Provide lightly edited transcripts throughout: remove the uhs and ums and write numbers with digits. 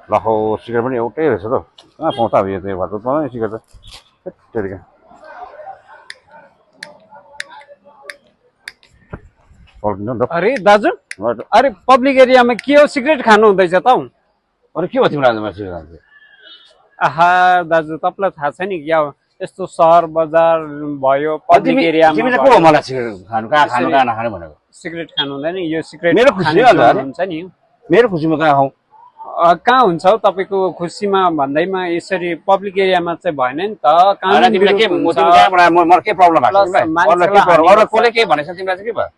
लखो cigarette पनि एउटै रहेछ त कहाँ पाउँछ अब यो चाहिँ भर्खर पाउँदैन सिगरेट त त्यतिकै पल्किन्छ नि त अरे दाजु अरे पब्लिक एरियामा के हो सिगरेट खानु हुँदैछ त हौ अरे के भयो तिमीलाई आज सिगरेट खान्छ आहा दाजु तपाईँलाई थाहा छ नि क्या यस्तो सहर बजार भयो पब्लिक एरियामा तिमी चाहिँ को हो मलाई सिगरेट खानु कहाँ खानु कहाँ नखानु भनेको सिगरेट खानु हुँदैन यो सिगरेट मेरो खुसी हुन्छ नि मेरो खुसीमा कहाँ खाउँ कहाँ हुन्छ हौ तपाईँको खुसीमा भन्दैमा यसरी पब्लिक एरियामा चाहिँ भएन नि त तिमीलाई के मलाई के प्रब्लम भएको अरू कसले के भनेछ तिमीलाई चाहिँ के भयो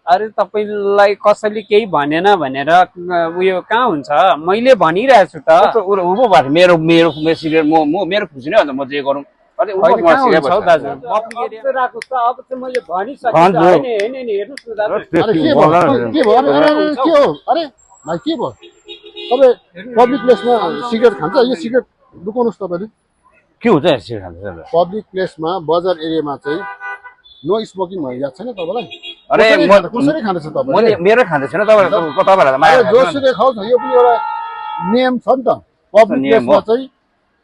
अरे तपाईँलाई कसैले केही भनेन भनेर उयो कहाँ हुन्छ मैले भनिरहेछु त उँभो भएको मेरो मेरो सिगरेट मेरो खुसी नै हो त म जे गरौँ पब्लिक प्लेसमा सिगरेट खान्छ यो सिगरेट लुकाउनुहोस् तपाईँले के हुन्छ सिगरेट खान्छ पब्लिक प्लेसमा बजार एरियामा चाहिँ नो स्मोकिङ भइरहेको छैन तपाईँलाई अरे कसरी खाँदैछ तपाईँ मेरो खाँदै छैन तपाईँहरूलाई जोसुकै खाओस् न यो पनि एउटा नियम छ नि त पब्लिक प्लेसमा चाहिँ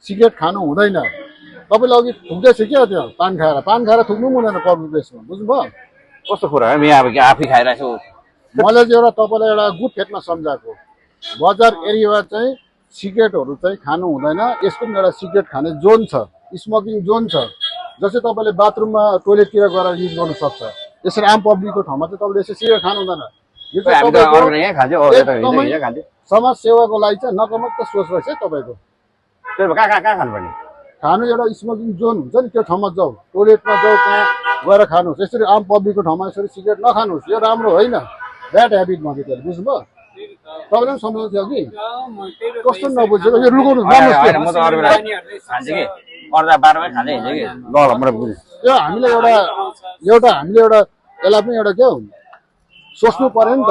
सिगरेट खानु हुँदैन तपाईँले अघि थुक्दैछ क्या त्यो पान खाएर थुक्नु पनि हुँदैन पब्लिक प्लेसमा बुझ्नुभयो कस्तो कुरा हो म अब आफै खाइरहेको छु मैले चाहिँ एउटा तपाईँलाई एउटा गुड फेटमा सम्झाएको बजार एरियामा चाहिँ सिगरेटहरू चाहिँ खानु हुँदैन यसको पनि एउटा सिगरेट खाने जोन छ स्मोकिङ जोन छ जस्तै तपाईँले बाथरुममा टोइलेटतिर गएर युज गर्नु सक्छ यसरी आम पब्लिकको ठाउँमा चाहिँ तपाईँले यसरी सिगरेट खानु हुँदैन यो चाहिँ समाज सेवाको लागि चाहिँ नकारात्मक सोच रहेछ है तपाईँको कहाँ खानुपर्ने खानु एउटा स्मोकिङ जोन हुन्छ नि त्यो ठाउँमा जाऊ टोइलेटमा जाऊ त्यहाँ गएर खानुहोस् यसरी आम पब्लिकको ठाउँमा यसरी सिगरेट नखानुहोस् यो राम्रो होइन ब्याड हेबिट भन्यो त्यसले बुझ्नुभयो तपाईँले पनि सम्झाउँछ थियो कि कस्तो नबुझेको यो लुकाउनु यो हामीले एउटा यसलाई पनि एउटा क्या सोच्नु पर्यो नि त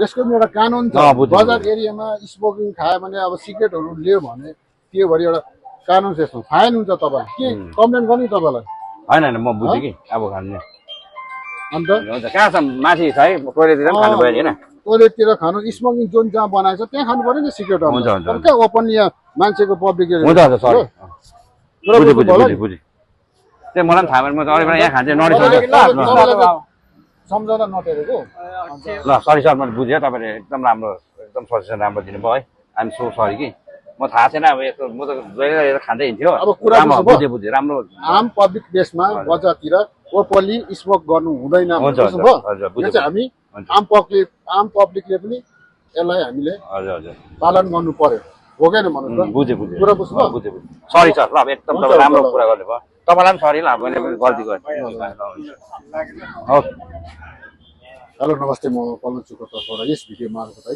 यसको पनि एउटा कानुन छ बजार एरियामा स्मोकिङ खायो भने अब सिगरेटहरू लियो भने त्यो भरि एउटा कानुन छ यसमा फाइन हुन्छ तपाईँ के कम्प्लेन गर्ने तपाईँलाई होइन म बुझेँ कि अब खानु अन्त कहाँ छ माथि छ है टोइलेटतिर पनि खानु पऱ्यो होइन टोइलेटतिर खानु स्मोकिङ जोन जहाँ बनाएको छ त्यहाँ खानु पर्यो नि सिगरेट क्या ओपन यहाँ मान्छेको पब्लिक एरिया त्यही मलाई पनि थाहा भयो म त अरू यहाँ खान्छ सम्झाउन नटेरेको ल सरी सर मैले बुझेँ तपाईँले एकदम राम्रो एकदम सजेसन राम्रो दिनुभयो है आइएम सो सरी कि म थाहा छैन अब यस्तो म त जहिले खाँदै हिँड्थ्यो अब कुरा बुझेँ राम्रो आम पब्लिक प्लेसमा बजारतिर ओपनली स्मोक गर्नु हुँदैन हामी आम पब्लिकले पनि यसलाई हामीले पालन गर्नु पर्यो हो कि भन्नु बुझेँ कुरा बुझ्नु बुझेँ सरी सर ल एकदम तपाईँ राम्रो कुरा गर्नुभयो तपाईँलाई पनि सरी ल मैले गल्ती गरेँ हेलो नमस्ते म पल्लो चुको तर्फबाट यस भिडियो मार्फत है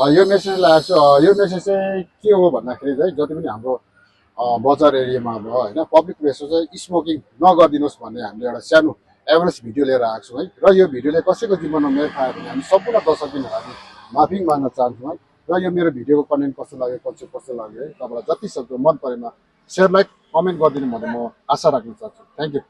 यो मेसेज ल्याएको छु यो मेसेज चाहिँ के हो भन्दाखेरि चाहिँ जति पनि हाम्रो बजार एरियामा भयो होइन पब्लिक प्लेसमा चाहिँ स्मोकिङ नगरिदिनुहोस् भन्ने हामीले एउटा सानो एवेरेज भिडियो लिएर आएको छौँ है र यो भिडियोले कसैको जीवनमा मेल खायो भने हामी सम्पूर्ण दर्शकबिनहरू हामी माफी माग्न चाहन्छौँ है र यो मेरो भिडियोको कन्टेन्ट कस्तो लाग्यो कस्तो लाग्यो है तपाईँलाई जति सक्दो मन परेमा सेयर लाइक कमेन्ट गरिदिनु भन्ने म आशा राख्न चाहन्छु थ्याङ्क यू